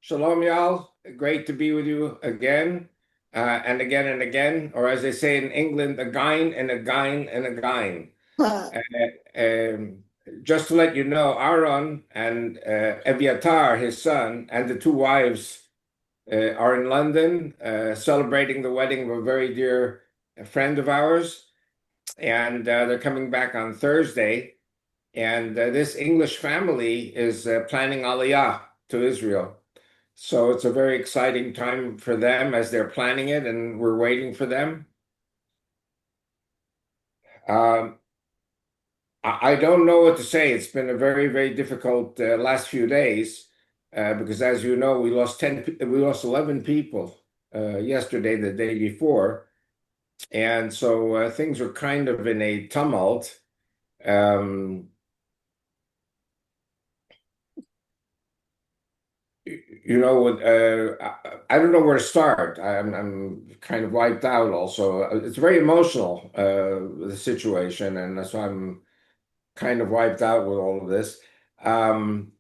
Shalom, y'all. Great to be with you again, and again and again, or as they say in England, again and again and again. Just to let you know, Aaron and Eviatar, his son, and the two wives are in London celebrating the wedding of a very dear friend of ours, and they're coming back on Thursday. And this English family is planning Aliyah to Israel. So it's a very exciting time for them as they're planning it, and we're waiting for them. Um, I don't know what to say. It's been a very, very difficult last few days because, as you know, we lost 11 people yesterday, the day before, and so things are kind of in a tumult. Um, I don't know where to start. I'm kind of wiped out also. It's very emotional, the situation, and so I'm kind of wiped out with all of this. Um,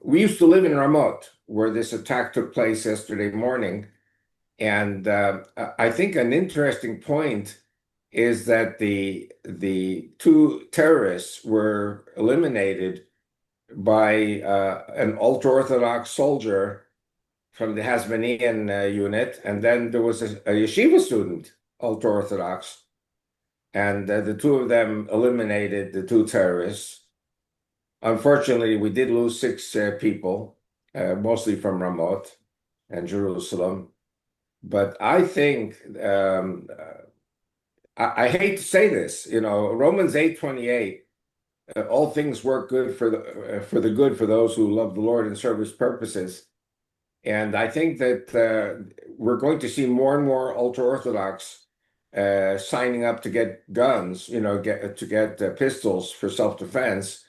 we used to live in Ramot, where this attack took place yesterday morning, and I think an interesting point is that the two terrorists were eliminated by an ultra-Orthodox soldier from the Hasmonean unit, and then there was a yeshiva student, ultra-Orthodox, and the two of them eliminated the two terrorists. Unfortunately, we did lose six people, mostly from Ramot and Jerusalem. But I think I hate to say this, Romans 8:28. All things work good for the good for those who love the Lord and serve His purposes. And I think that we're going to see more and more ultra-Orthodox signing up to get guns, to get pistols for self-defense.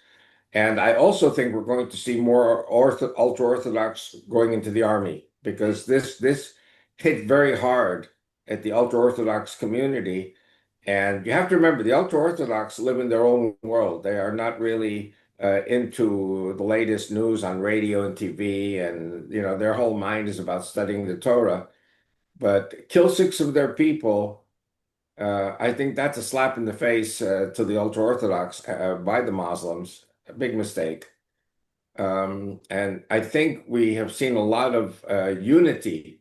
And I also think we're going to see more ultra-Orthodox going into the army because this hit very hard at the ultra-Orthodox community. And you have to remember, the ultra-Orthodox live in their own world. They are not really into the latest news on radio and TV, and their whole mind is about studying the Torah. But kill six of their people, I think that's a slap in the face to the ultra-Orthodox by the Muslims. A big mistake. And I think we have seen a lot of unity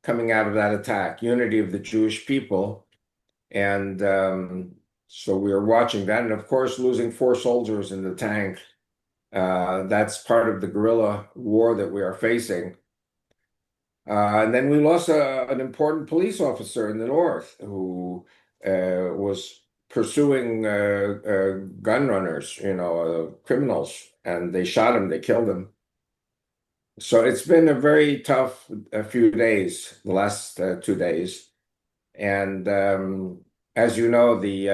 coming out of that attack, unity of the Jewish people. And so we are watching that. And of course, losing four soldiers in the tank, that's part of the guerrilla war that we are facing. And then we lost an important police officer in the north who was pursuing gun runners, criminals, and they shot him, they killed him. So it's been a very tough few days, the last 2 days. And as you know, the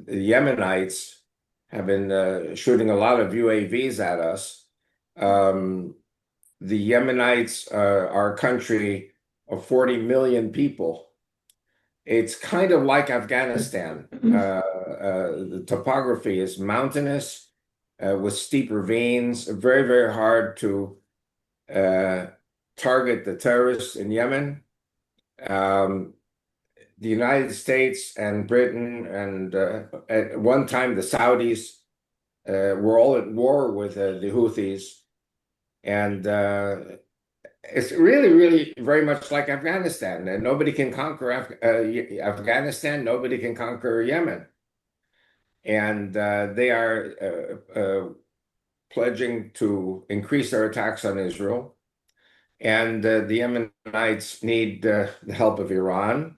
Yemenites have been shooting a lot of UAVs at us. The Yemenites are a country of 40 million people. It's kind of like Afghanistan. The topography is mountainous with steep ravines, very, very hard to target the terrorists in Yemen. The United States and Britain and at one time the Saudis were all at war with the Houthis. And it's really, really very much like Afghanistan. And nobody can conquer Afghanistan. Nobody can conquer Yemen. And they are pledging to increase their attacks on Israel. And the Yemenites need the help of Iran.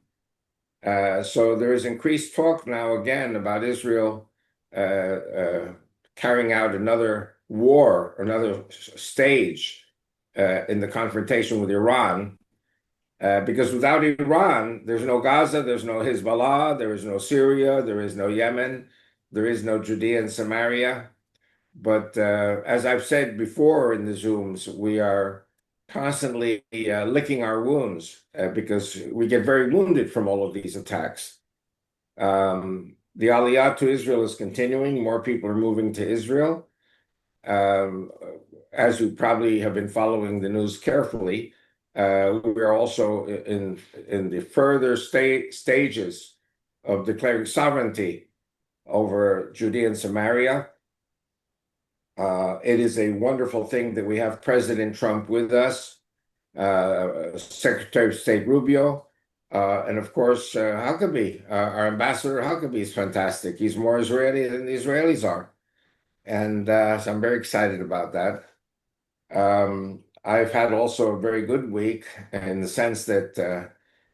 So there is increased talk now again about Israel carrying out another war, another stage in the confrontation with Iran. Because without Iran, there's no Gaza, there's no Hezbollah, there is no Syria, there is no Yemen, there is no Judea and Samaria. But as I've said before in the Zooms, we are constantly licking our wounds because we get very wounded from all of these attacks. The Aliyah to Israel is continuing. More people are moving to Israel. Um, as you probably have been following the news carefully, we are also in the further stages of declaring sovereignty over Judea and Samaria. It is a wonderful thing that we have President Trump with us, Secretary of State Rubio, and of course Huckabee, our Ambassador Huckabee is fantastic. He's more Israeli than the Israelis are, and so I'm very excited about that. I've had also a very good week in the sense that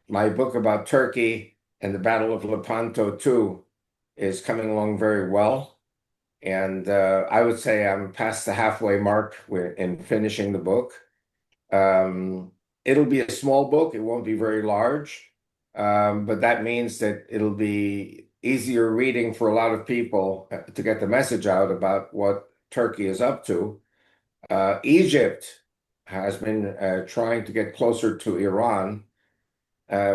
my book about Turkey and the Battle of Lepanto too is coming along very well. And I would say I'm past the halfway mark in finishing the book. It'll be a small book. It won't be very large. But that means that it'll be easier reading for a lot of people to get the message out about what Turkey is up to. Egypt has been trying to get closer to Iran,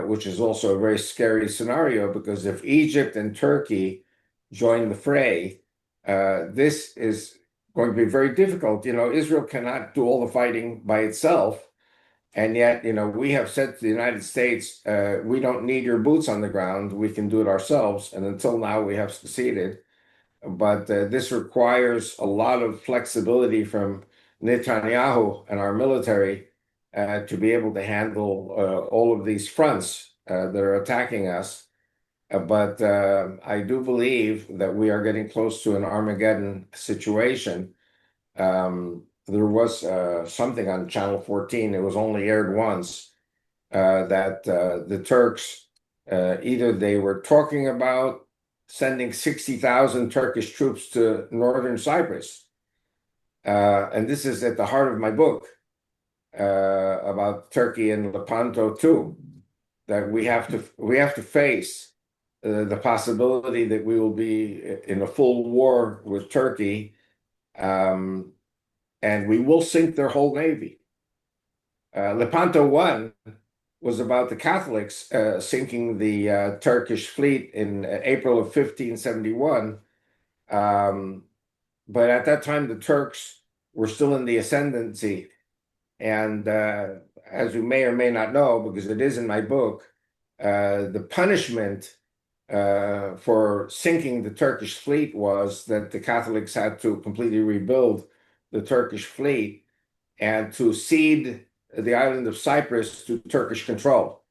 which is also a very scary scenario because if Egypt and Turkey join the fray, this is going to be very difficult. Israel cannot do all the fighting by itself. And yet, we have said to the United States, we don't need your boots on the ground. We can do it ourselves. And until now, we have succeeded. But this requires a lot of flexibility from Netanyahu and our military to be able to handle all of these fronts that are attacking us. But I do believe that we are getting close to an Armageddon situation. There was something on Channel 14, it was only aired once, that the Turks, either they were talking about sending 60,000 Turkish troops to northern Cyprus. And this is at the heart of my book about Turkey and Lepanto too, that we have to face the possibility that we will be in a full war with Turkey, and we will sink their whole navy. Lepanto 1 was about the Catholics sinking the Turkish fleet in April of 1571. But at that time, the Turks were still in the ascendancy. And as you may or may not know, because it is in my book, the punishment for sinking the Turkish fleet was that the Catholics had to completely rebuild the Turkish fleet and to cede the island of Cyprus to Turkish control.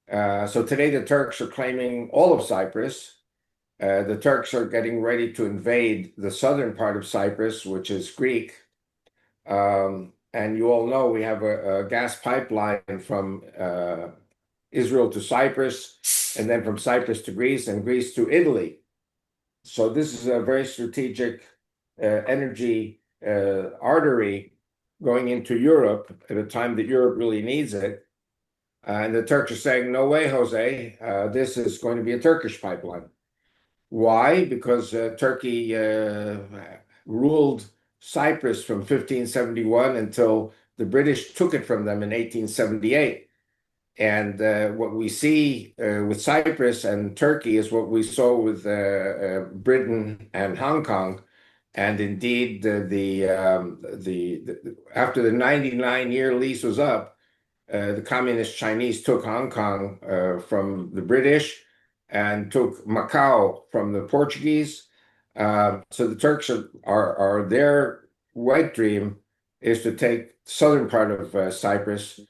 So today the Turks are claiming all of Cyprus. The Turks are getting ready to invade the southern part of Cyprus, which is Greek. And you all know we have a gas pipeline from Israel to Cyprus, and then from Cyprus to Greece, and Greece to Italy. So this is a very strategic energy artery going into Europe at a time that Europe really needs it. And the Turks are saying, no way, Jose, this is going to be a Turkish pipeline. Why? Because Turkey ruled Cyprus from 1571 until the British took it from them in 1878. And what we see with Cyprus and Turkey is what we saw with Britain and Hong Kong. And indeed, after the 99-year lease was up, the communist Chinese took Hong Kong from the British and took Macau from the Portuguese. So the Turks are their wet dream is to take southern part of Cyprus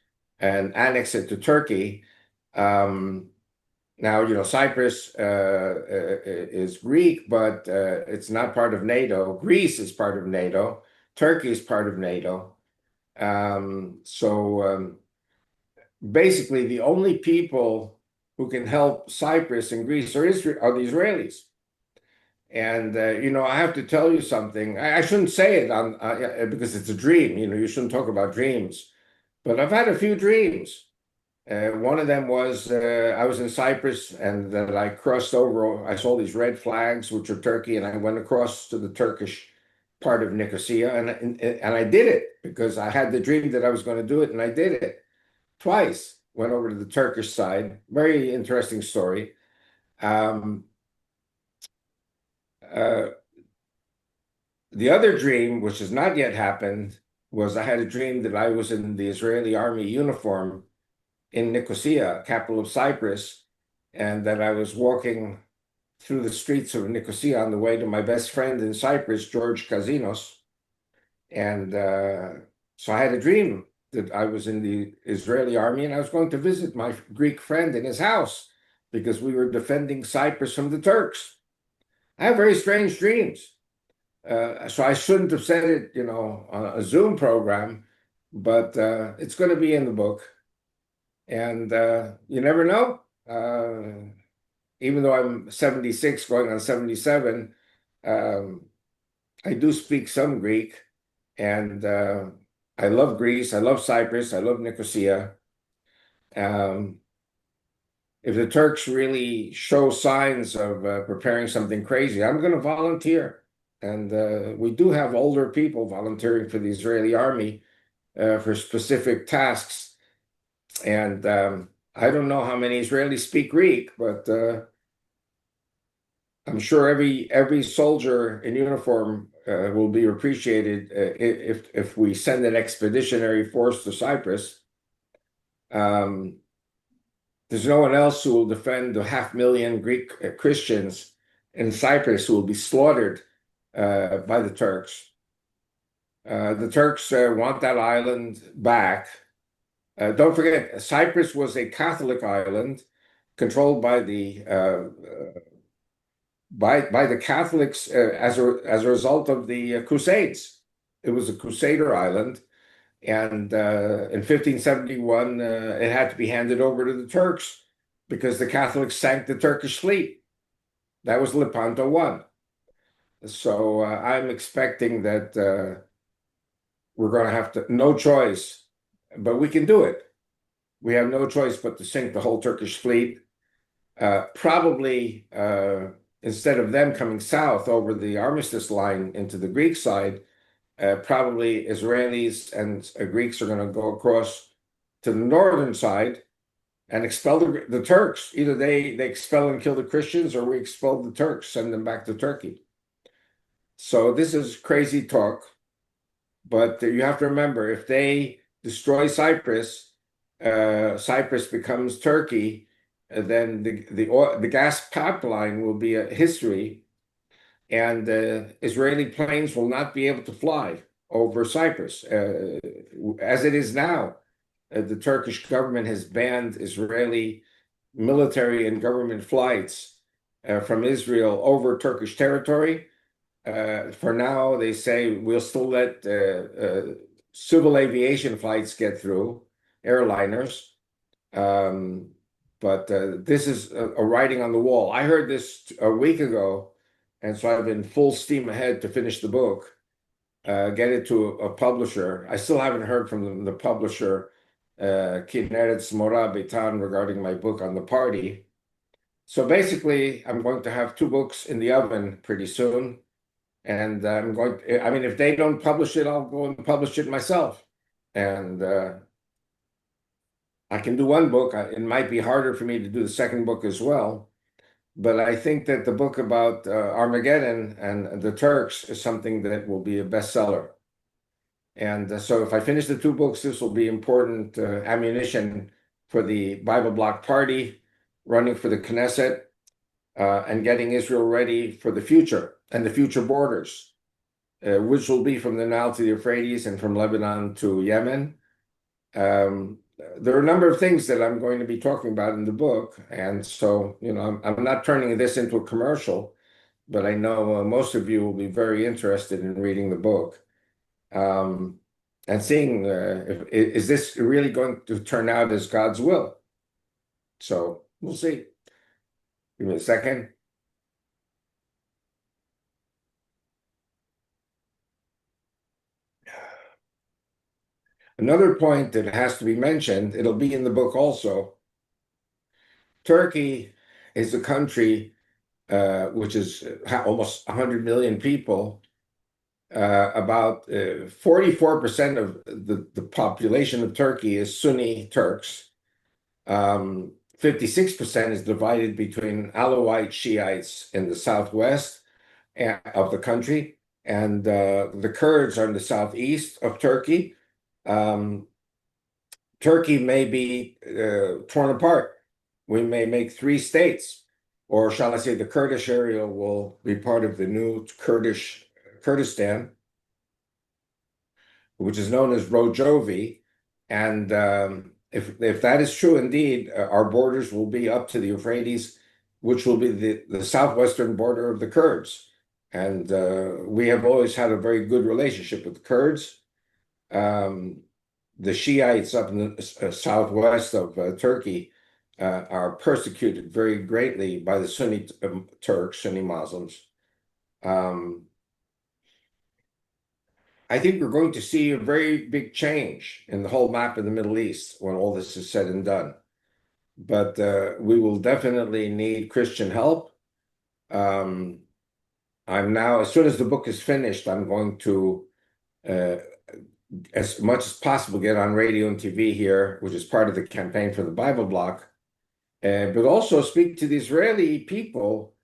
and annex it to Turkey. Now, Cyprus is Greek, but it's not part of NATO. Greece is part of NATO. Turkey is part of NATO. So basically, the only people who can help Cyprus and Greece are the Israelis. And I have to tell you something. I shouldn't say it on because it's a dream. You shouldn't talk about dreams. But I've had a few dreams. One of them was I was in Cyprus and then I crossed over. I saw these red flags, which are Turkey, and I went across to the Turkish part of Nicosia, and I did it because I had the dream that I was going to do it, and I did it twice. Went over to the Turkish side. Very interesting story. Um, uh, The other dream, which has not yet happened, was I had a dream that I was in the Israeli army uniform in Nicosia, capital of Cyprus, and that I was walking through the streets of Nicosia on the way to my best friend in Cyprus, George Kazinos. And so I had a dream that I was in the Israeli army and I was going to visit my Greek friend in his house because we were defending Cyprus from the Turks. I have very strange dreams. So I shouldn't have said it, on a Zoom program, but it's going to be in the book. And you never know. Even though I'm 76, going on 77, um, I do speak some Greek, and I love Greece. I love Cyprus. I love Nicosia. Um, if the Turks really show signs of preparing something crazy, I'm going to volunteer. And we do have older people volunteering for the Israeli army for specific tasks. And I don't know how many Israelis speak Greek, but I'm sure every soldier in uniform will be appreciated if we send an expeditionary force to Cyprus. Um, there's no one else who will defend the 500,000 Greek Christians in Cyprus who will be slaughtered by the Turks. The Turks want that island back. Don't forget, Cyprus was a Catholic island controlled by the Catholics as a result of the Crusades. It was a crusader island, and in 1571 it had to be handed over to the Turks because the Catholics sank the Turkish fleet. That was Lepanto I. So I'm expecting that we're going to have no choice, but we can do it. We have no choice but to sink the whole Turkish fleet. Probably instead of them coming south over the armistice line into the Greek side, probably Israelis and Greeks are going to go across to the northern side and expel the Turks. Either they expel and kill the Christians, or we expel the Turks, send them back to Turkey. So this is crazy talk, but you have to remember, if they destroy Cyprus, Cyprus becomes Turkey, then the gas pipeline will be a history, and Israeli planes will not be able to fly over Cyprus. As it is now, the Turkish government has banned Israeli military and government flights from Israel over Turkish territory. For now, they say we'll still let civil aviation flights get through, airliners. But this is a writing on the wall. I heard this a week ago, and so I've been full steam ahead to finish the book, get it to a publisher. I still haven't heard from the publisher, Kineret Smora Beitan, regarding my book on the party. So basically, I'm going to have 2 books in the oven pretty soon. And if they don't publish it, I'll go and publish it myself. And I can do 1 book. It might be harder for me to do the second book as well. But I think that the book about Armageddon and the Turks is something that will be a bestseller. And so if I finish the 2 books, this will be important ammunition for the Bible Block Party, running for the Knesset, and getting Israel ready for the future and the future borders, which will be from the Nile to the Euphrates and from Lebanon to Yemen. There are a number of things that I'm going to be talking about in the book. And so, I'm not turning this into a commercial, but I know most of you will be very interested in reading the book and seeing is this really going to turn out as God's will? So we'll see. Give me a second. Another point that has to be mentioned, it'll be in the book also. Turkey is a country which is almost 100 million people. About 44% of the population of Turkey is Sunni Turks. 56% is divided between Alawite Shiites in the southwest of the country and the Kurds are in the southeast of Turkey. Um, Turkey may be torn apart. We may make three states, or shall I say, the Kurdish area will be part of the new Kurdistan, which is known as Rojovi. And if that is true indeed, our borders will be up to the Euphrates, which will be the southwestern border of the Kurds. And we have always had a very good relationship with the Kurds. Um, the Shiites up in the southwest of Turkey are persecuted very greatly by the Sunni Turks, Sunni Muslims. Um, I think we're going to see a very big change in the whole map of the Middle East when all this is said and done. But we will definitely need Christian help. Um, I'm now, as soon as the book is finished, I'm going to, as much as possible, get on radio and TV here, which is part of the campaign for the Bible block, but also speak to the Israeli people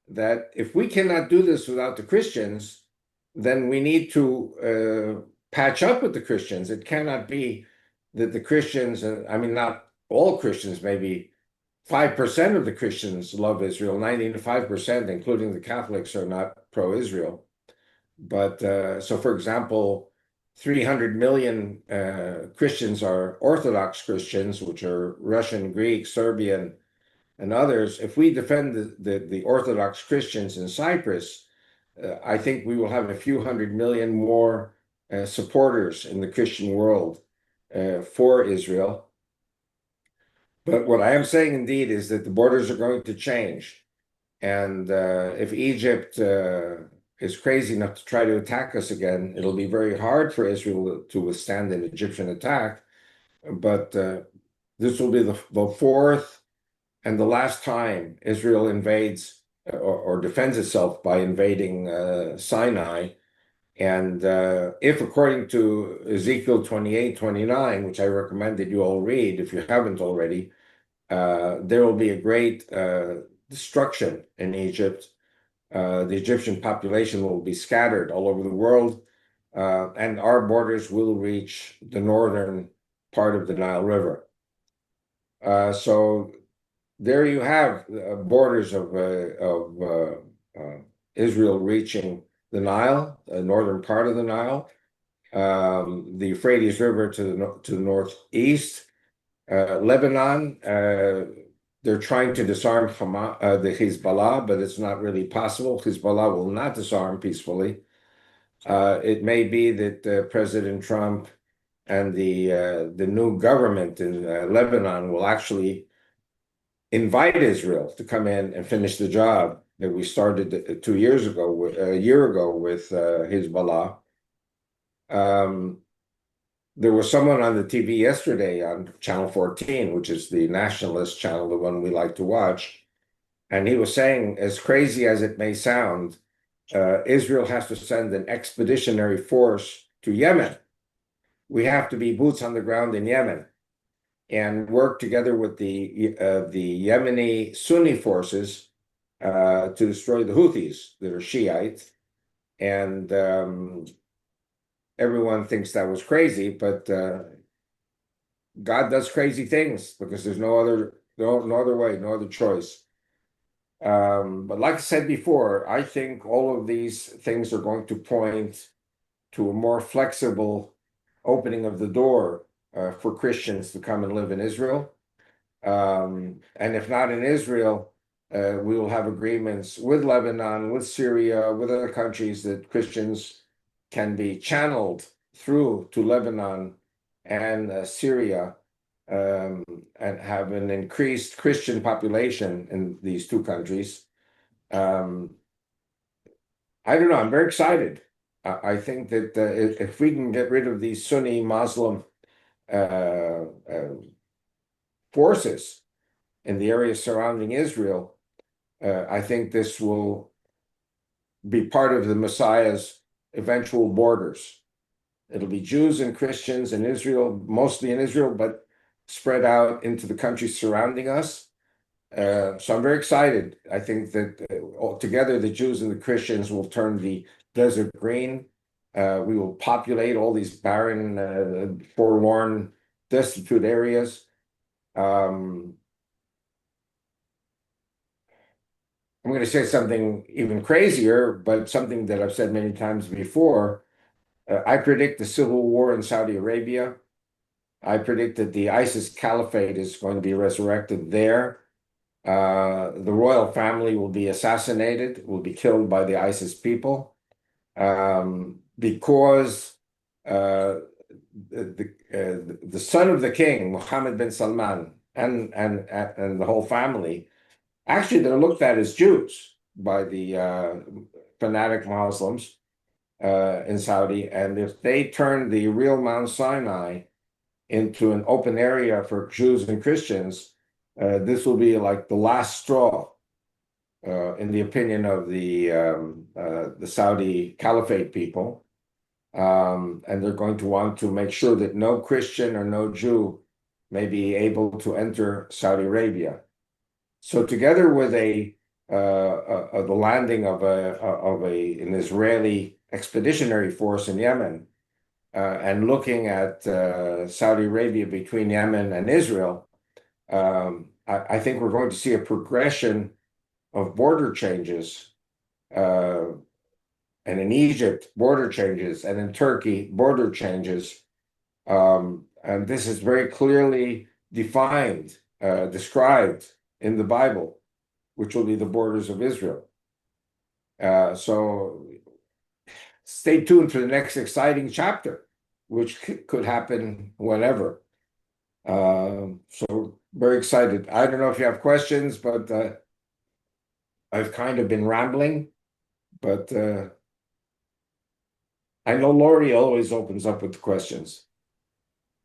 that if we cannot do this without the Christians, then we need to patch up with the Christians. It cannot be that the Christians, I mean, not all Christians, maybe 5% of the Christians love Israel, 95%, including the Catholics, are not pro-Israel. But so, for example, 300 million Christians are Orthodox Christians, which are Russian, Greek, Serbian, and others. If we defend the Orthodox Christians in Cyprus, I think we will have a few hundred million more supporters in the Christian world for Israel. But what I am saying indeed is that the borders are going to change. And if Egypt is crazy enough to try to attack us again, it'll be very hard for Israel to withstand an Egyptian attack. But this will be the fourth and the last time Israel invades or defends itself by invading Sinai. And if, according to Ezekiel 28:29, which I recommend that you all read if you haven't already, there will be a great destruction in Egypt. The Egyptian population will be scattered all over the world, and our borders will reach the northern part of the Nile River. So there you have borders of Israel reaching the Nile, the northern part of the Nile, the Euphrates River to the northeast, Lebanon. They're trying to disarm Hamas, the Hezbollah, but it's not really possible. Hezbollah will not disarm peacefully. It may be that President Trump and the new government in Lebanon will actually invite Israel to come in and finish the job that we started 2 years ago, a year ago with Hezbollah. There was someone on the TV yesterday on Channel 14, which is the nationalist channel, the one we like to watch, and he was saying, as crazy as it may sound, Israel has to send an expeditionary force to Yemen. We have to be boots on the ground in Yemen and work together with the Yemeni Sunni forces to destroy the Houthis that are Shiite. And everyone thinks that was crazy, but God does crazy things because there's no other way, no other choice. But like I said before, I think all of these things are going to point to a more flexible opening of the door for Christians to come and live in Israel. And if not in Israel, we will have agreements with Lebanon, with Syria, with other countries that Christians can be channeled through to Lebanon and Syria, and have an increased Christian population in these two countries. I don't know. I'm very excited. I think that if we can get rid of these Sunni Muslim forces in the area surrounding Israel, I think this will be part of the Messiah's eventual borders. It'll be Jews and Christians in Israel, mostly in Israel, but spread out into the countries surrounding us. So I'm very excited. I think that together the Jews and the Christians will turn the desert green. We will populate all these barren, forlorn, destitute areas. I'm going to say something even crazier, but something that I've said many times before. I predict the civil war in Saudi Arabia. I predict that the ISIS caliphate is going to be resurrected there. The royal family will be assassinated, will be killed by the ISIS people, because the son of the king, Mohammed bin Salman, and the whole family, actually they're looked at as Jews by the fanatic Muslims in Saudi, and if they turn the real Mount Sinai into an open area for Jews and Christians, this will be like the last straw, in the opinion of the Saudi Caliphate people. And they're going to want to make sure that no Christian or no Jew may be able to enter Saudi Arabia. So together with the landing of an Israeli expeditionary force in Yemen, and looking at Saudi Arabia between Yemen and Israel, I think we're going to see a progression of border changes, and in Egypt, border changes, and in Turkey, border changes. And this is very clearly defined, described in the Bible, which will be the borders of Israel. So stay tuned for the next exciting chapter, which could happen whenever. So very excited. I don't know if you have questions, but I've kind of been rambling, but I know Lori always opens up with the questions.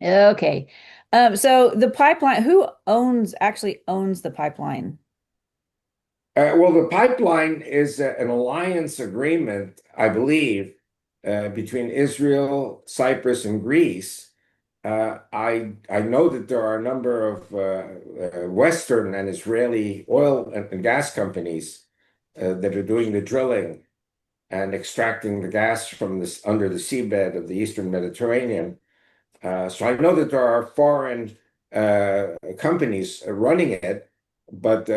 Okay. So the pipeline, who actually owns the pipeline? Well, the pipeline is an alliance agreement, I believe, between Israel, Cyprus, and Greece. I know that there are a number of Western and Israeli oil and gas companies that are doing the drilling and extracting the gas from this under the seabed of the Eastern Mediterranean. So I know that there are foreign companies running it, but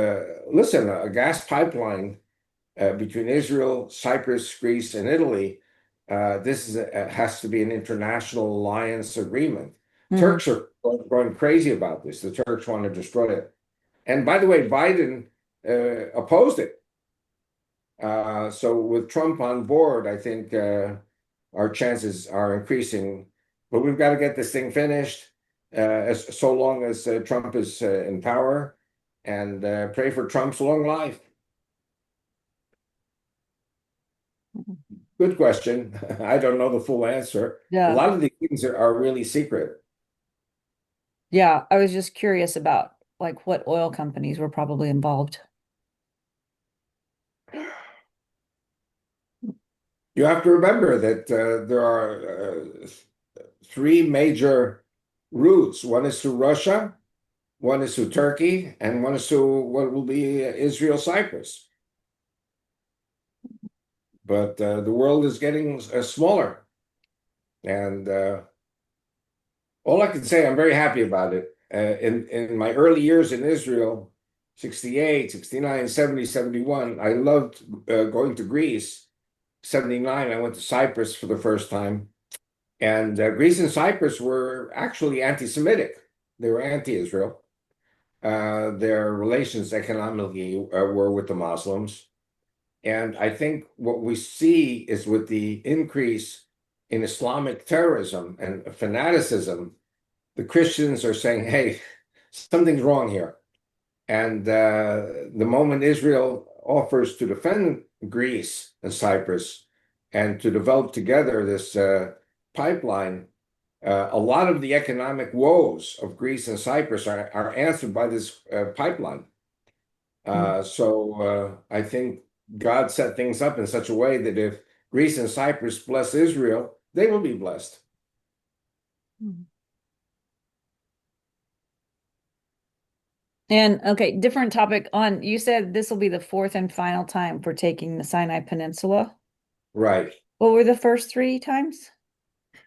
listen, a gas pipeline between Israel, Cyprus, Greece, and Italy, has to be an international alliance agreement. Mhm. Turks are going crazy about this. The Turks want to destroy it. And by the way, Biden opposed it. So with Trump on board, I think our chances are increasing. But we've got to get this thing finished, as so long as Trump is in power, and pray for Trump's long life. Good question. I don't know the full answer. A Yeah. lot of these things are really secret. Yeah. I was just curious about like what oil companies were probably involved. You have to remember that there are three major routes. One is through Russia, one is through Turkey, and one is through what will be Israel, Cyprus. But the world is getting smaller. And all I can say, I'm very happy about it. In my early years in Israel, 68, 69, 70, 71, I loved going to Greece. 79, I went to Cyprus for the first time. And Greece and Cyprus were actually anti-Semitic. They were anti-Israel. Their relations economically were with the Muslims. And I think what we see is with the increase in Islamic terrorism and fanaticism, the Christians are saying, hey, something's wrong here. And the moment Israel offers to defend Greece and Cyprus and to develop together this pipeline, a lot of the economic woes of Greece and Cyprus are answered by this pipeline. So I think God set things up in such a way that if Greece and Cyprus bless Israel, they will be blessed. Mhm. And okay, different topic you said this will be the fourth and final time for taking the Sinai Peninsula. Right. What were the first three times?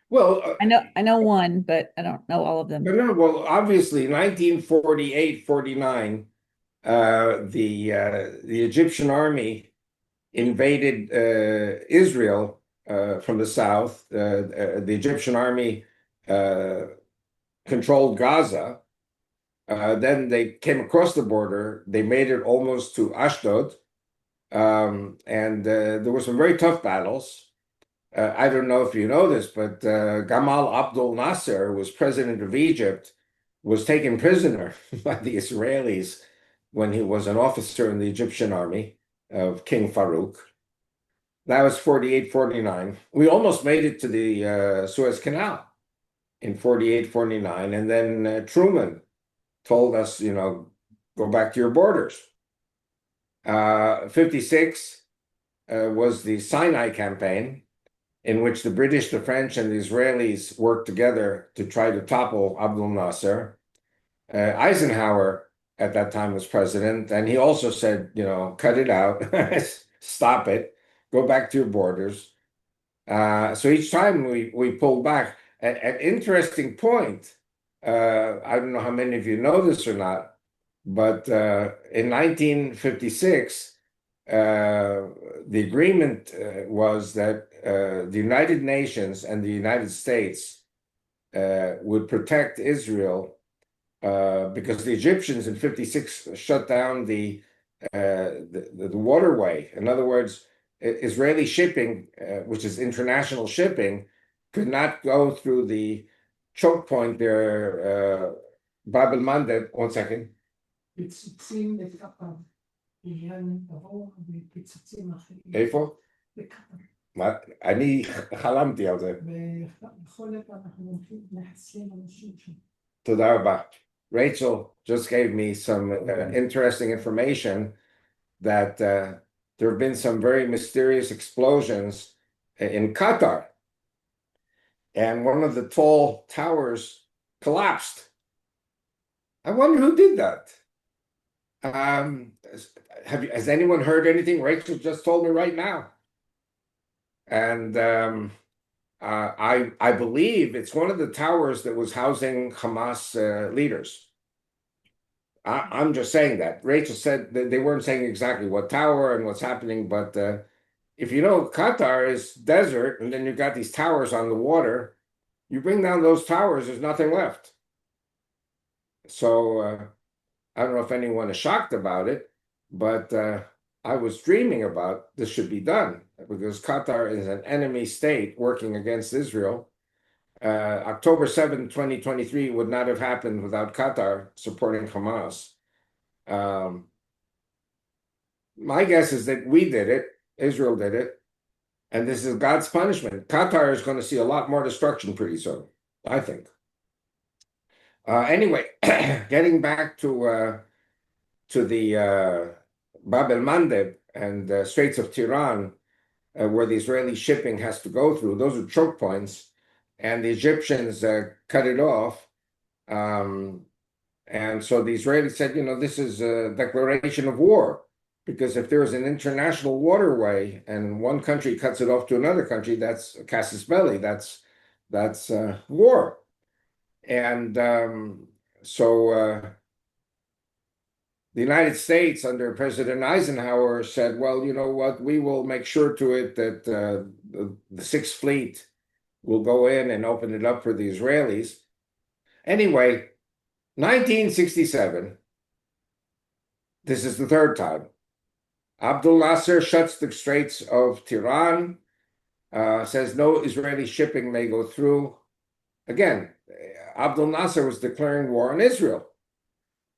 Well, I know one, but I don't know all of them. no, well, obviously, 1948, 49, the Egyptian army invaded Israel from the south. The Egyptian army uh, controlled Gaza. Then they came across the border. They made it almost to Ashdod, and there were some very tough battles. I don't know if you know this, but Gamal Abdel Nasser, who was president of Egypt, was taken prisoner by the Israelis when he was an officer in the Egyptian army of King Farouk. That was 48, 49. We almost made it to the Suez Canal in 48, 49. And then Truman told us, go back to your borders. 56 was the Sinai campaign, in which the British, the French, and the Israelis worked together to try to topple Abdel Nasser. Eisenhower at that time was president, and he also said, cut it out, stop it, go back to your borders. So each time we pulled back. An interesting point, I don't know how many of you know this or not, but in 1956, the agreement was that the United Nations and the United States would protect Israel because the Egyptians in 56 shut down the waterway. In other words, Israeli shipping, which is international shipping, could not go through the choke point there, Bab el-Mandeb. One second. פיצוצים בקטר, בעניין ברור ופיצוצים אחרים. איפה? בקטר. אני חלמתי על זה. בכל עת אנחנו מחסלים אנשים שם. תודה רבה. Rachel just gave me some interesting information that there have been some very mysterious explosions in Qatar. And one of the tall towers collapsed. I wonder who did that. Has anyone heard anything? Rachel just told me right now. And I believe it's one of the towers that was housing Hamas leaders. I'm just saying that. Rachel said that they weren't saying exactly what tower and what's happening, but if you know, Qatar is desert, and then you've got these towers on the water. You bring down those towers, there's nothing left. So I don't know if anyone is shocked about it, but I was dreaming about this should be done because Qatar is an enemy state working against Israel. October 7, 2023 would not have happened without Qatar supporting Hamas. My guess is that we did it, Israel did it, and this is God's punishment. Qatar is going to see a lot more destruction pretty soon, I think. Anyway, getting back to the Bab el-Mandeb and the Straits of Tiran, where the Israeli shipping has to go through, those are choke points, and the Egyptians cut it off. And so the Israelis said, this is a declaration of war, because if there is an international waterway and one country cuts it off to another country, that's casus belli, that's war. And so the United States under President Eisenhower said, well, you know what, we will make sure to it that the Sixth Fleet will go in and open it up for the Israelis. Anyway, 1967, this is the third time. Abdel Nasser shuts the Straits of Tiran, says no Israeli shipping may go through. Again, Abdel Nasser was declaring war on Israel.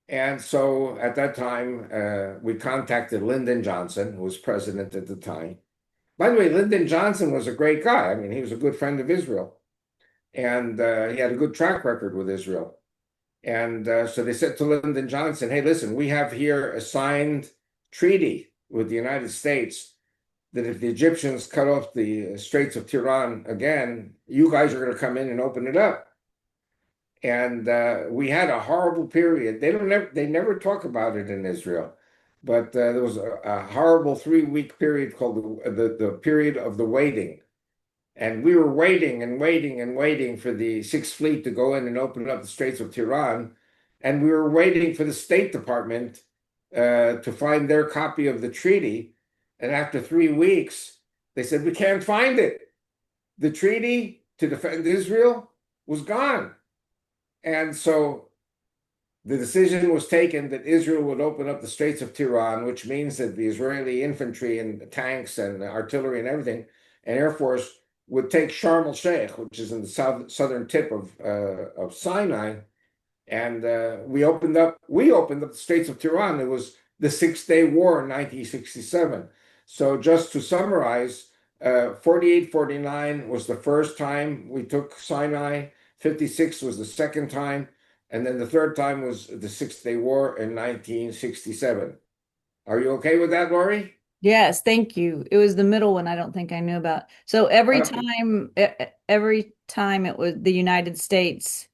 And so at that time, we contacted Lyndon Johnson, who was president at the time. By the way, Lyndon Johnson was a great guy. I mean, he was a good friend of Israel. And he had a good track record with Israel. And so they said to Lyndon Johnson, hey, listen, we have here a signed treaty with the United States that if the Egyptians cut off the Straits of Tiran again, you guys are going to come in and open it up. And we had a horrible period. They never talk about it in Israel, but there was a horrible 3-week period called the period of the waiting. And we were waiting and waiting and waiting for the Sixth Fleet to go in and open up the Straits of Tiran. And we were waiting for the State Department to find their copy of the treaty. And after 3 weeks, they said, we can't find it. The treaty to defend Israel was gone. And so the decision was taken that Israel would open up the Straits of Tiran, which means that the Israeli infantry and tanks and artillery and everything, and Air Force would take Sharm el-Sheikh, which is in the southern tip of Sinai, and we opened up the Straits of Tiran. It was the Six-Day War in 1967. So just to summarize, 48-49 was the first time we took Sinai. 56 was the second time. And then the third time was the Six-Day War in 1967. Are you okay with that, Lori? Yes, thank you. It was the middle one I don't think I knew about. So every time it was the United States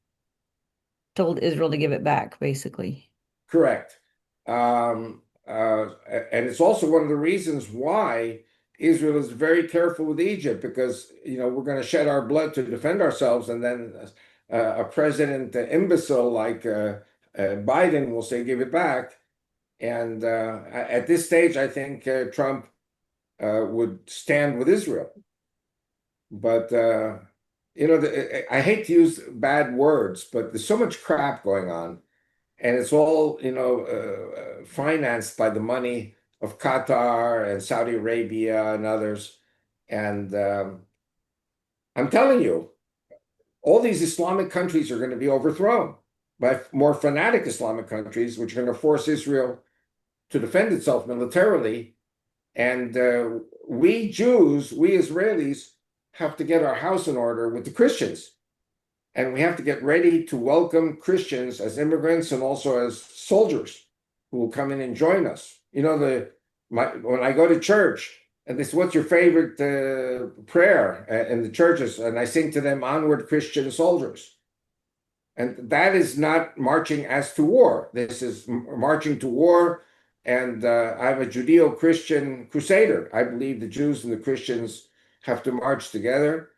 told Israel to give it back, basically. Correct. And it's also one of the reasons why Israel is very careful with Egypt, because we're going to shed our blood to defend ourselves, and then a president imbecile like Biden will say, give it back. And at this stage, I think Trump would stand with Israel. But, I hate to use bad words, but there's so much crap going on. And it's all, financed by the money of Qatar and Saudi Arabia and others. And I'm telling you, all these Islamic countries are going to be overthrown by more fanatic Islamic countries, which are going to force Israel to defend itself militarily. And we Jews, we Israelis, have to get our house in order with the Christians. And we have to get ready to welcome Christians as immigrants and also as soldiers who will come in and join us. When I go to church, and this, what's your favorite prayer in the churches? And I sing to them, onward Christian soldiers. And that is not marching as to war. This is marching to war. And I'm a Judeo-Christian crusader. I believe the Jews and the Christians have to march together.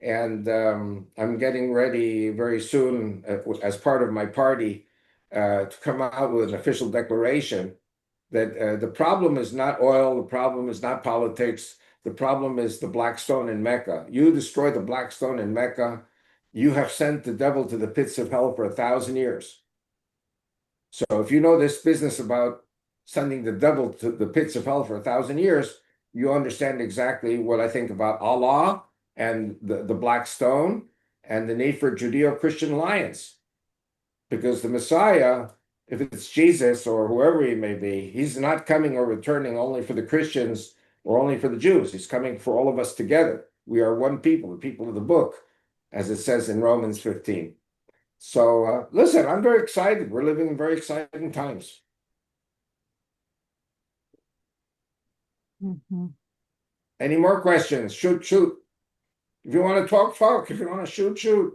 And I'm getting ready very soon, as part of my party, to come out with an official declaration that the problem is not oil, the problem is not politics, the problem is the black stone in Mecca. You destroy the black stone in Mecca, you have sent the devil to the pits of hell for 1,000 years. So if you know this business about sending the devil to the pits of hell for 1,000 years, you understand exactly what I think about Allah and the black stone and the need for Judeo-Christian alliance. Because the Messiah, if it's Jesus or whoever he may be, he's not coming or returning only for the Christians or only for the Jews. He's coming for all of us together. We are one people, the people of the book, as it says in Romans 15. So listen, I'm very excited. We're living in very exciting times. Mm-hmm. Any more questions? Shoot. If you want to talk, talk. If you want to shoot, shoot.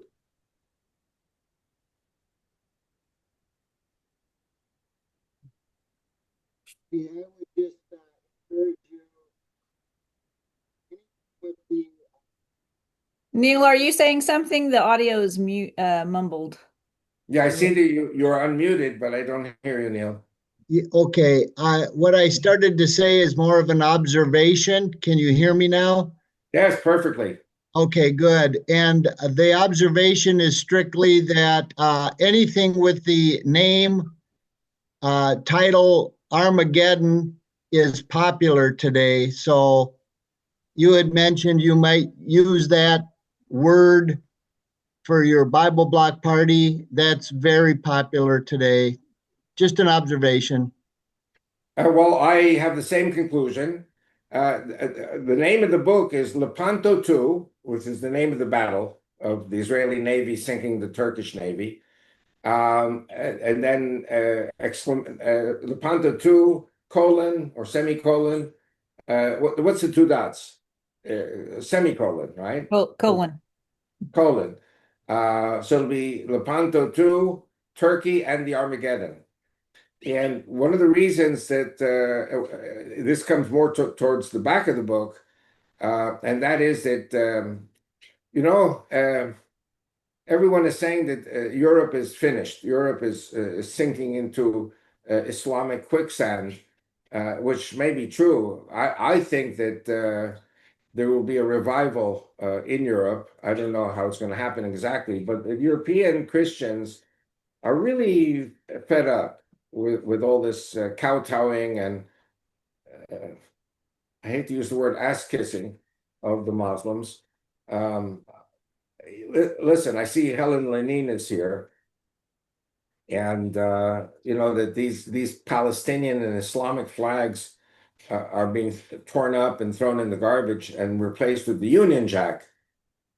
Yeah, I would just encourage you with the. Neil, are you saying something? The audio is mumbled. Yeah, I see that you're unmuted, but I don't hear you, Neil. Yeah, okay, what I started to say is more of an observation. Can you hear me now? Yes, perfectly. Okay, good. And the observation is strictly that anything with the name, title Armageddon is popular today. So you had mentioned you might use that word for your Bible block party. That's very popular today. Just an observation. Well, I have the same conclusion. The name of the book is Lepanto II, which is the name of the battle of the Israeli Navy sinking the Turkish Navy. And then Lepanto II, colon or semicolon. What's the two dots? Semicolon, right? Colon. Colon. So it'll be Lepanto II, Turkey, and the Armageddon. And one of the reasons that this comes more towards the back of the book, and that is that You know, everyone is saying that Europe is finished. Europe is sinking into Islamic quicksand, which may be true. I think that there will be a revival in Europe. I don't know how it's going to happen exactly, but the European Christians are really fed up with all this kowtowing and uh, I hate to use the word ass kissing of the Muslims. Um, Listen, I see Helen Lenin is here, and you know that these Palestinian and Islamic flags are being torn up and thrown in the garbage and replaced with the Union Jack.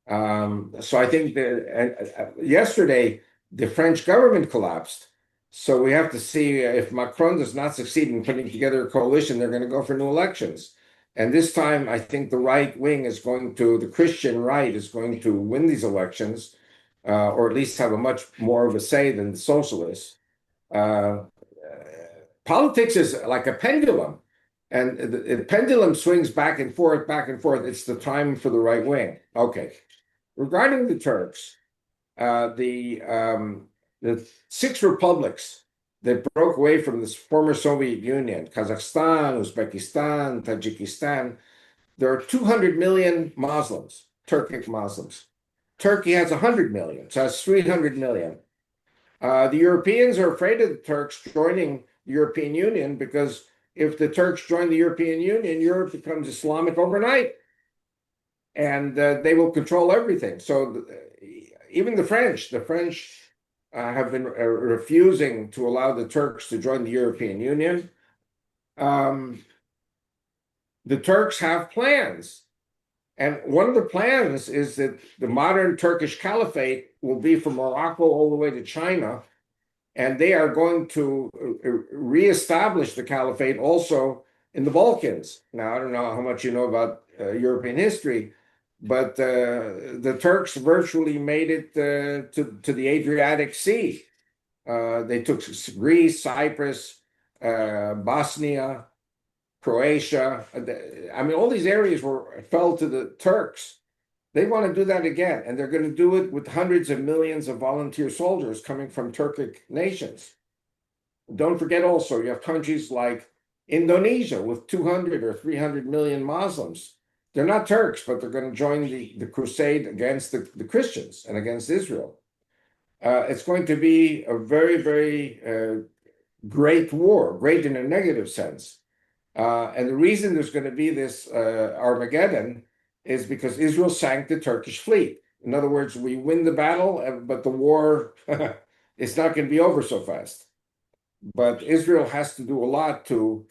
So I think that yesterday the French government collapsed. So we have to see if Macron does not succeed in putting together a coalition, they're going to go for new elections. And this time, I think the right wing is going to, the Christian right is going to win these elections, or at least have a much more of a say than the socialists. Uh, Politics is like a pendulum, and the pendulum swings back and forth, back and forth. It's the time for the right wing. Okay. Regarding the Turks, the six republics that broke away from this former Soviet Union, Kazakhstan, Uzbekistan, Tajikistan, there are 200 million Muslims, Turkic Muslims. Turkey has 100 million, so that's 300 million. The Europeans are afraid of the Turks joining the European Union because if the Turks join the European Union, Europe becomes Islamic overnight and they will control everything. So even the French have been refusing to allow the Turks to join the European Union. The Turks have plans. And one of the plans is that the modern Turkish caliphate will be from Morocco all the way to China. And they are going to reestablish the caliphate also in the Balkans. Now, I don't know how much you know about European history, but the Turks virtually made it to the Adriatic Sea. They took Greece, Cyprus, Bosnia, Croatia. I mean, all these areas fell to the Turks. They want to do that again, and they're going to do it with hundreds of millions of volunteer soldiers coming from Turkic nations. Don't forget also, you have countries like Indonesia with 200 or 300 million Muslims. They're not Turks, but they're going to join the crusade against the Christians and against Israel. It's going to be a very, very great war, great in a negative sense. And the reason there's going to be this Armageddon is because Israel sank the Turkish fleet. In other words, we win the battle, but the war is not going to be over so fast. But Israel has to do a lot to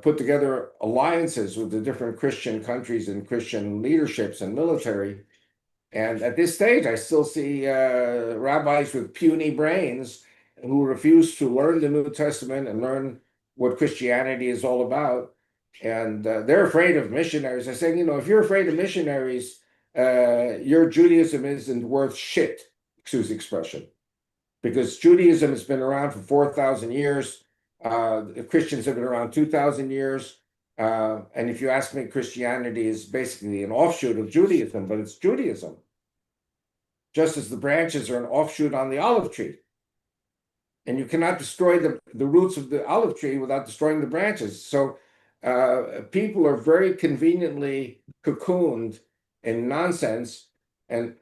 put together alliances with the different Christian countries and Christian leaderships and military. And at this stage, I still see rabbis with puny brains who refuse to learn the New Testament and learn what Christianity is all about. And they're afraid of missionaries. They're saying, you know, if you're afraid of missionaries, your Judaism isn't worth shit, excuse the expression. Because Judaism has been around for 4,000 years. Christians have been around 2,000 years. And if you ask me, Christianity is basically an offshoot of Judaism, but it's Judaism. Just as the branches are an offshoot on the olive tree. And you cannot destroy the roots of the olive tree without destroying the branches. So people are very conveniently cocooned in nonsense. And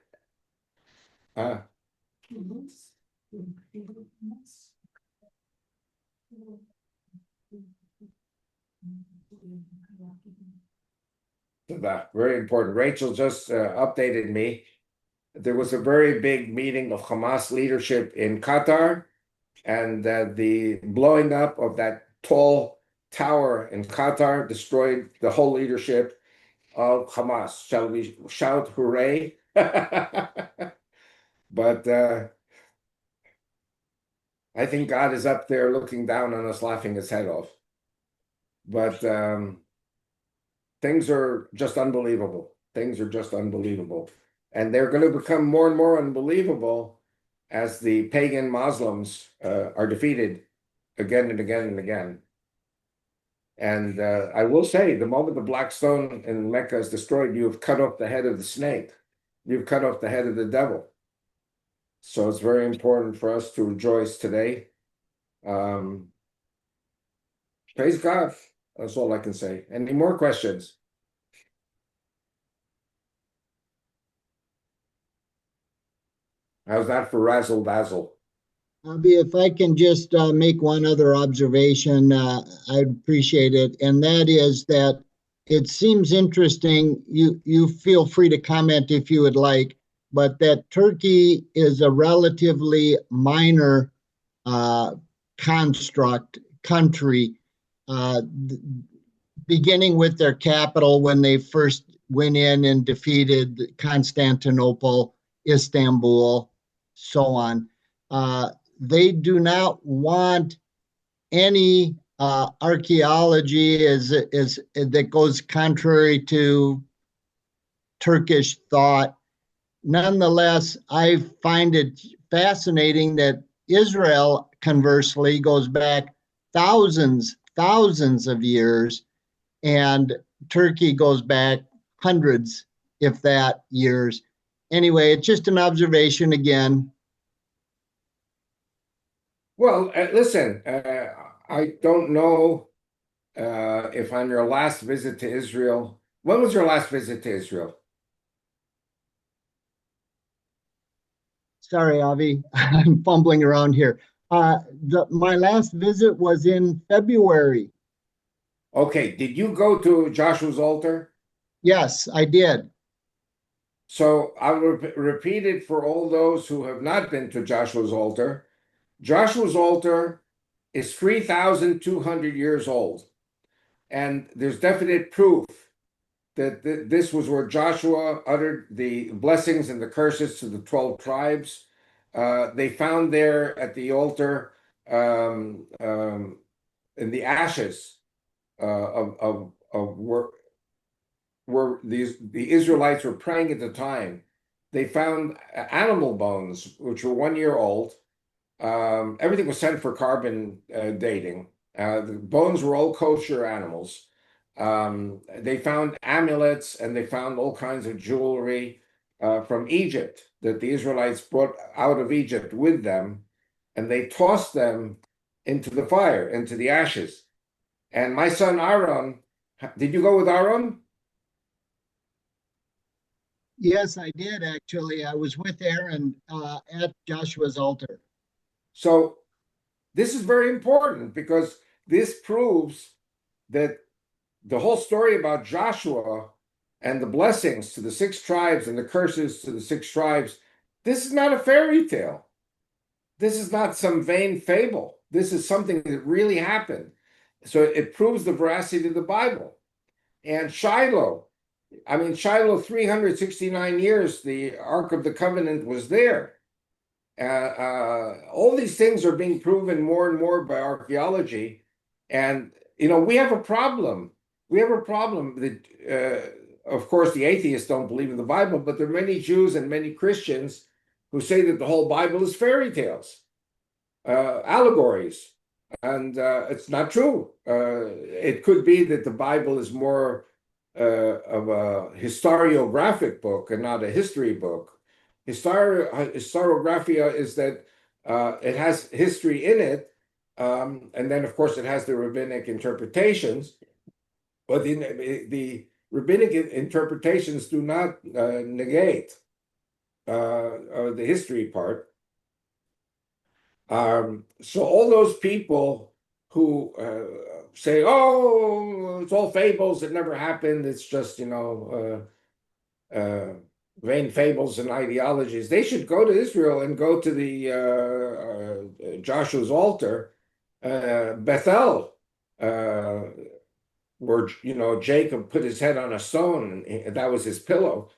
that very important. Rachel just updated me. There was a very big meeting of Hamas leadership in Qatar, and the blowing up of that tall tower in Qatar destroyed the whole leadership of Hamas. Shall we shout hooray? But I think God is up there looking down on us, laughing his head off. But things are just unbelievable. Things are just unbelievable. And they're going to become more and more unbelievable as the pagan Muslims are defeated again and again and again. And I will say, the moment the black stone in Mecca is destroyed, you have cut off the head of the snake. you've cut off the head of the devil. So it's very important for us to rejoice today. Praise God. That's all I can say. Any more questions? How's that for razzle dazzle? Avi, if I can just make one other observation, I'd appreciate it. And that is that it seems interesting. You feel free to comment if you would like, but that Turkey is a relatively minor construct country, beginning with their capital when they first went in and defeated Constantinople, Istanbul, so on. They do not want any archaeology that goes contrary to Turkish thought. Nonetheless, I find it fascinating that Israel, conversely, goes back thousands of years, and Turkey goes back hundreds, if that, years. Anyway, it's just an observation again. Well, listen, I don't know if on your last visit to Israel, when was your last visit to Israel? Sorry, Avi, I'm fumbling around here. My last visit was in February. Okay, did you go to Joshua's altar? Yes, I did. So I will repeat it for all those who have not been to Joshua's altar. Joshua's altar is 3,200 years old. And there's definite proof that this was where Joshua uttered the blessings and the curses to the 12 tribes. They found there at the altar in the ashes of where the Israelites were praying at the time. They found animal bones, which were 1 year old. Everything was sent for carbon dating. The bones were all kosher animals. They found amulets and they found all kinds of jewelry from Egypt that the Israelites brought out of Egypt with them, and they tossed them into the fire, into the ashes. And my son Aaron, did you go with Aaron? Yes, I did actually. I was with Aaron at Joshua's altar. So this is very important because this proves that the whole story about Joshua and the blessings to the 6 tribes and the curses to the 6 tribes, this is not a fairy tale. This is not some vain fable. This is something that really happened. So it proves the veracity of the Bible. And Shiloh, 369 years, the Ark of the Covenant was there. All these things are being proven more and more by archaeology. And, we have a problem. We have a problem that, of course, the atheists don't believe in the Bible, but there are many Jews and many Christians who say that the whole Bible is fairy tales, allegories. And it's not true. It could be that the Bible is more of a historiographic book and not a history book. Historiographia is that it has history in it, and then, of course, it has the rabbinic interpretations. But the rabbinic interpretations do not negate the history part. So all those people who say, "Oh, it's all fables; it never happened. It's just vain fables and ideologies," they should go to Israel and go to the Joshua's altar, Bethel, where Jacob put his head on a stone and that was his pillow.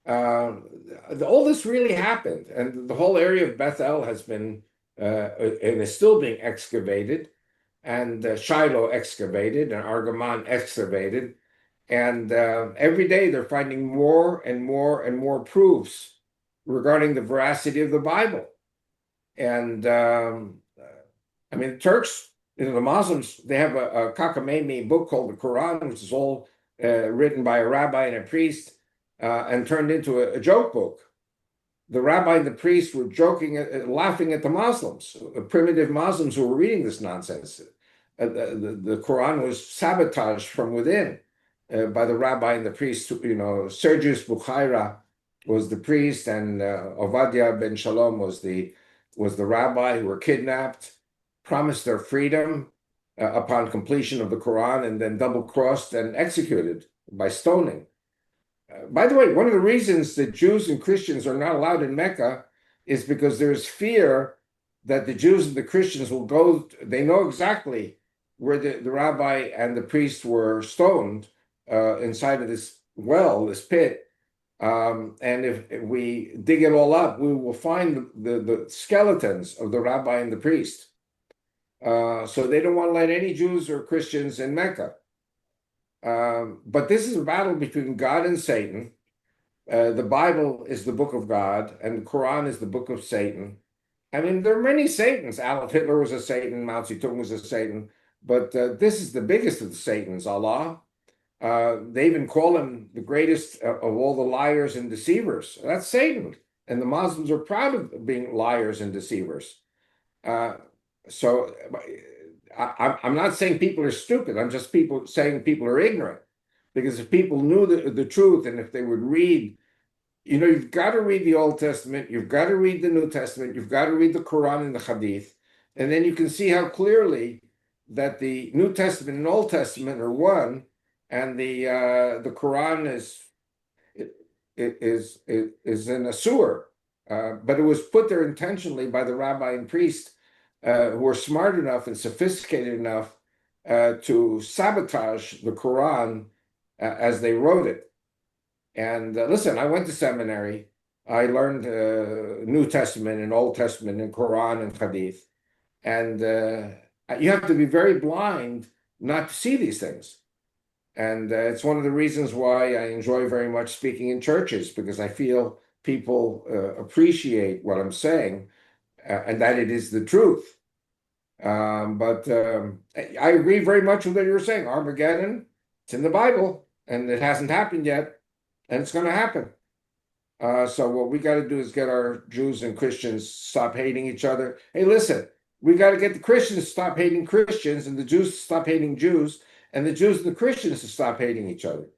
All this really happened, and the whole area of Bethel has been and is still being excavated, and Shiloh excavated, and Argaman excavated, and every day they're finding more and more and more proofs regarding the veracity of the Bible. And Turks, the Muslims, they have a cockamamie book called the Quran, which is all written by a rabbi and a priest. and turned into a joke book. The rabbi and the priest were joking, laughing at the Muslims, primitive Muslims who were reading this nonsense. The Quran was sabotaged from within by the rabbi and the priest. Sergius Bukhaira was the priest, and Ovadia ben Shalom was the rabbi, who were kidnapped, promised their freedom upon completion of the Quran, and then double-crossed and executed by stoning. By the way, one of the reasons that Jews and Christians are not allowed in Mecca is because there's fear that the Jews and the Christians will go. They know exactly where the rabbi and the priest were stoned inside of this well, this pit. And if we dig it all up, we will find the skeletons of the rabbi and the priest. So they don't want to let any Jews or Christians in Mecca. But this is a battle between God and Satan. The Bible is the book of God, and the Quran is the book of Satan. I mean, there are many Satans. Adolf Hitler was a Satan, Mao Zedong was a Satan, but this is the biggest of the Satans, Allah. They even call him the greatest of all the liars and deceivers. That's Satan. And the Muslims are proud of being liars and deceivers. So I'm not saying people are stupid. I'm just saying people are ignorant. Because if people knew the truth, and if they would read, you've got to read the Old Testament, you've got to read the New Testament, you've got to read the Quran and the Hadith, and then you can see how clearly that the New Testament and Old Testament are one, and the Quran is in a sewer. But it was put there intentionally by the rabbi and priest who were smart enough and sophisticated enough to sabotage the Quran as they wrote it. And listen, I went to seminary. I learned New Testament and Old Testament and Quran and Hadith. And you have to be very blind not to see these things. And it's one of the reasons why I enjoy very much speaking in churches, because I feel people appreciate what I'm saying and that it is the truth. But I agree very much with what you were saying. Armageddon, it's in the Bible, and it hasn't happened yet, and it's going to happen. So what we got to do is get our Jews and Christians stop hating each other. Hey, listen, we got to get the Christians to stop hating Christians, and the Jews to stop hating Jews, and the Jews and the Christians to stop hating each other.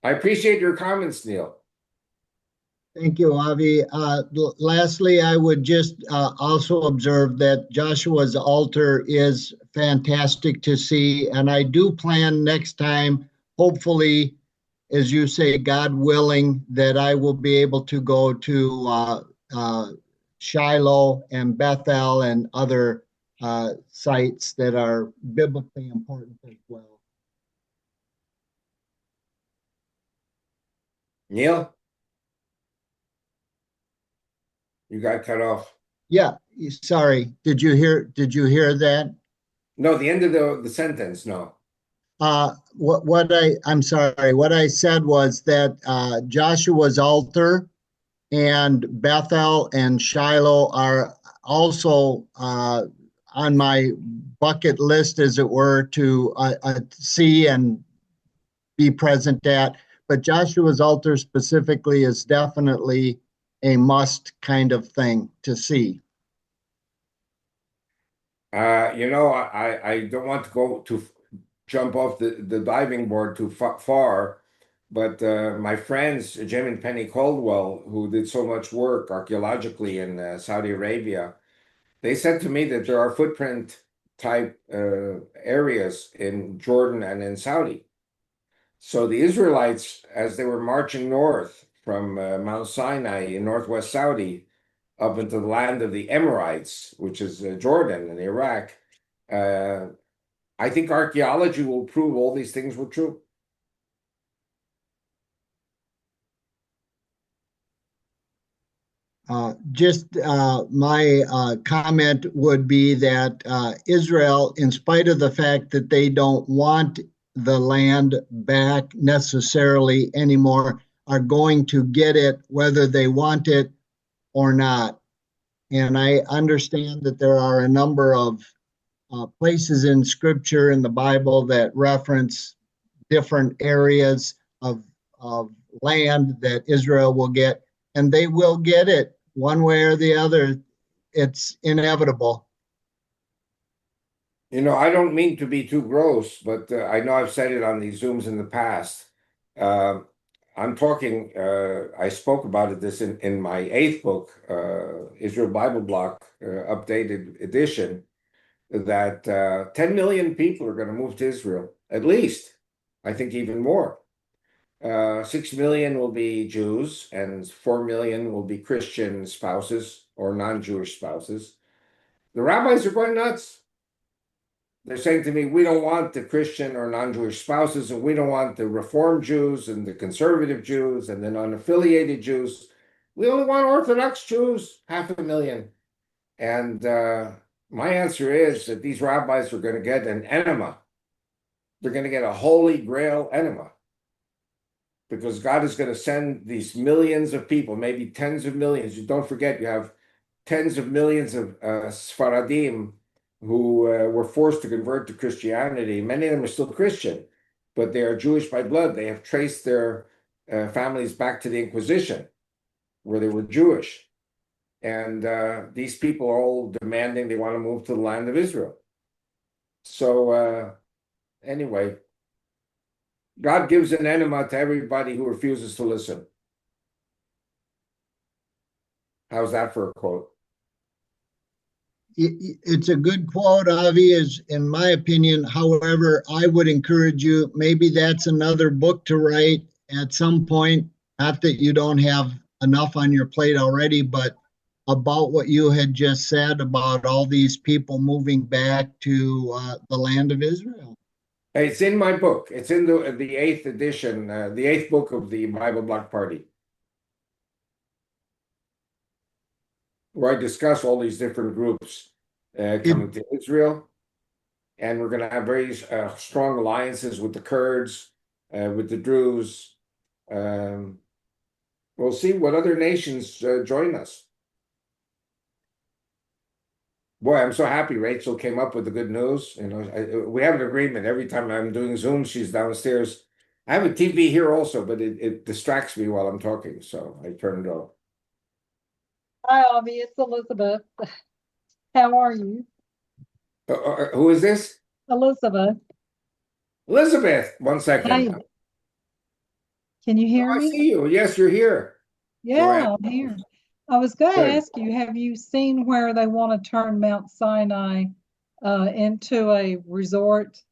I appreciate your comments, Neil. Thank you, Avi. Lastly, I would just also observe that Joshua's altar is fantastic to see. And I do plan next time, hopefully, as you say, God willing, that I will be able to go to Shiloh and Bethel and other sites that are biblically important as well. Neil? You got cut off. Yeah, sorry. Did you hear that? No, the end of the sentence, no. I'm sorry. What I said was that Joshua's altar and Bethel and Shiloh are also on my bucket list, as it were, to see and be present at. But Joshua's altar specifically is definitely a must kind of thing to see. I don't want to go to jump off the diving board too far, but my friends, Jim and Penny Caldwell, who did so much work archaeologically in Saudi Arabia, they said to me that there are footprint type areas in Jordan and in Saudi. So the Israelites, as they were marching north from Mount Sinai in northwest Saudi up into the land of the Emirates, which is Jordan and Iraq, I think archaeology will prove all these things were true. My comment would be that Israel, in spite of the fact that they don't want the land back necessarily anymore, are going to get it whether they want it or not. And I understand that there are a number of places in Scripture in the Bible that reference different areas of land that Israel will get, and they will get it one way or the other. It's inevitable. I don't mean to be too gross, but I know I've said it on these Zooms in the past. Uh, I'm talking, I spoke about it this in my eighth book, Israel Bible Block, updated edition, that 10 million people are going to move to Israel, at least. I think even more. 6 million will be Jews, and 4 million will be Christian spouses or non-Jewish spouses. The rabbis are going nuts. They're saying to me, we don't want the Christian or non-Jewish spouses, and we don't want the Reform Jews and the conservative Jews and the unaffiliated Jews. We only want Orthodox Jews, 500,000. And my answer is that these rabbis are going to get an enema. They're going to get a holy grail enema. Because God is going to send these millions of people, maybe tens of millions. You don't forget, you have tens of millions of Sfaradim who were forced to convert to Christianity. Many of them are still Christian, but they are Jewish by blood. They have traced their families back to the Inquisition, where they were Jewish. And these people are all demanding they want to move to the land of Israel. So anyway, God gives an enema to everybody who refuses to listen. How's that for a quote? It's a good quote, Avi, is in my opinion. However, I would encourage you, maybe that's another book to write at some point. Not that you don't have enough on your plate already, but about what you had just said about all these people moving back to the land of Israel. It's in my book. It's in the eighth edition, the eighth book of the Bible Block Party, where I discuss all these different groups coming to Israel. And we're going to have very strong alliances with the Kurds, with the Druze. We'll see what other nations join us. Boy, I'm so happy Rachel came up with the good news. We have an agreement. Every time I'm doing Zoom, she's downstairs. I have a TV here also, but it distracts me while I'm talking, so I turn it off. Hi, Avi. It's Elizabeth. How are you? Who is this? Elizabeth. Elizabeth. One second. Hi. Can you hear I me? see you. Yes, you're here. Yeah, I'm here. I was going to Good. ask you, have you seen where they want to turn Mount Sinai into a resort?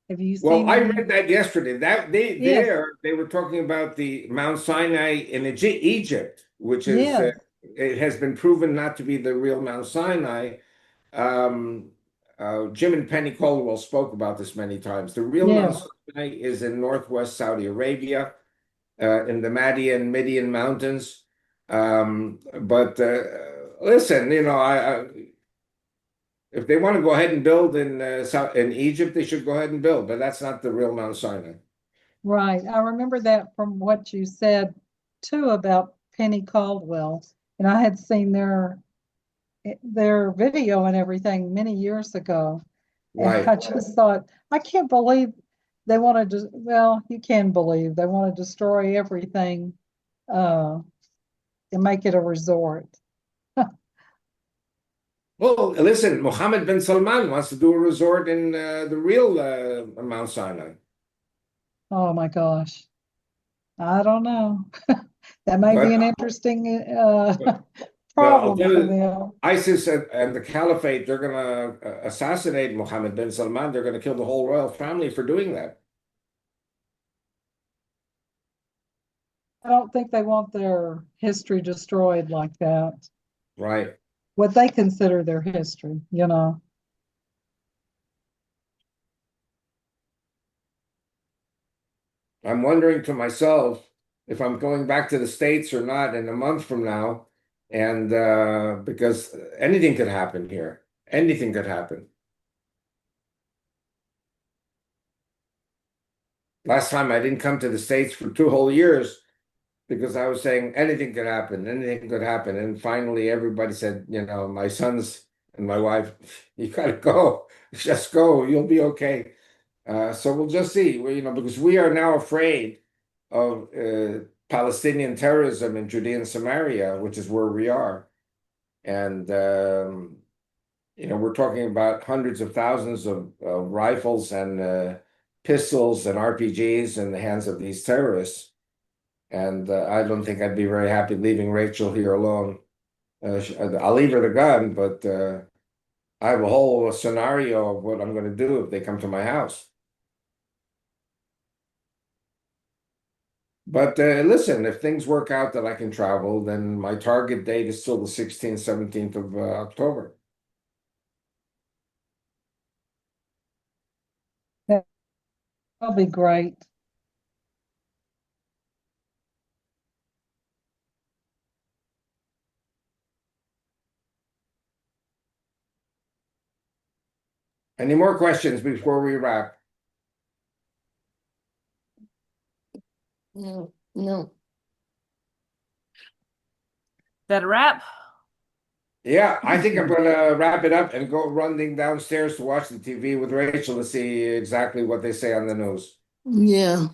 Have you Well, seen I any? read that yesterday. Yes. They were talking about the Mount Sinai in Egypt, which is Yes. it has been proven not to be the real Mount Sinai. Jim and Penny Caldwell spoke about this many times. The real Mount Yes. Sinai is in northwest Saudi Arabia, in the Midian Mountains. But listen, if they want to go ahead and build in Egypt, they should go ahead and build. But that's not the real Mount Sinai. Right. I remember that from what you said too about Penny Caldwell. And I had seen their video and everything many years ago. And Right. I just thought, I can't believe they want to, well, you can believe they want to destroy everything and make it a resort. Well, listen, Mohammed bin Salman wants to do a resort in the real Mount Sinai. Oh my gosh. I don't know. That may But be an interesting I'll problem tell for you, them. ISIS and the Caliphate, they're going to assassinate Mohammed bin Salman. They're going to kill the whole royal family for doing that. I don't think they want their history destroyed like that. Right. What they consider their history, you know. I'm wondering to myself if I'm going back to the States or not in a month from now. And because anything could happen here, anything could happen. Last time I didn't come to the States for 2 whole years because I was saying anything could happen, anything could happen. And finally, everybody said, my sons and my wife, you got to go, just go, you'll be okay. So we'll just see. Because we are now afraid of Palestinian terrorism in Judea and Samaria, which is where we are. And we're talking about hundreds of thousands of rifles and pistols and RPGs in the hands of these terrorists. And I don't think I'd be very happy leaving Rachel here alone. I'll leave her the gun, but I have a whole scenario of what I'm going to do if they come to my house. But listen, if things work out that I can travel, then my target date is still the 16th, 17th of October. That'll be great. Any more questions before we wrap? No, no. That a wrap? Yeah, I think I'm going to wrap it up and go running downstairs to watch the TV with Rachel to see exactly what they say on the news. Yeah.